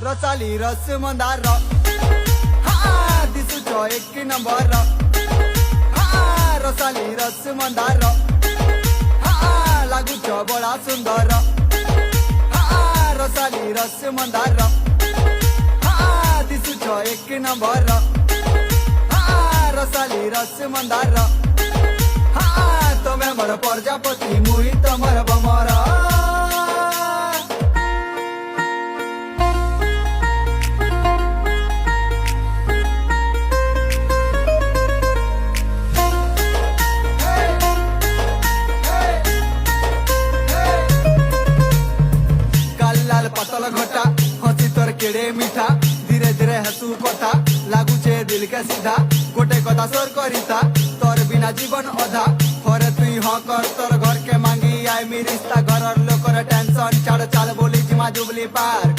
रसाली रस मंदार दिसुच एक नंबर रसाली रस मंदार लागुच बड़ा सुंदर रसाली रस मंदार दिसुच एक नंबर रसाली रस मंदार तमे मोर प्रजापति मुई तमर बमरा पतल घटा हसी तोर केड़े मीठा धीरे धीरे हसू कथा लागुचे दिल के सीधा गोटे कथा सोर करिता तोर बिना जीवन अधा थोरे तुई हाँ कर तोर घर के मांगी आई मी रिश्ता घर लोकर टेंशन छाड़ चाल बोली जिमा जुबली पार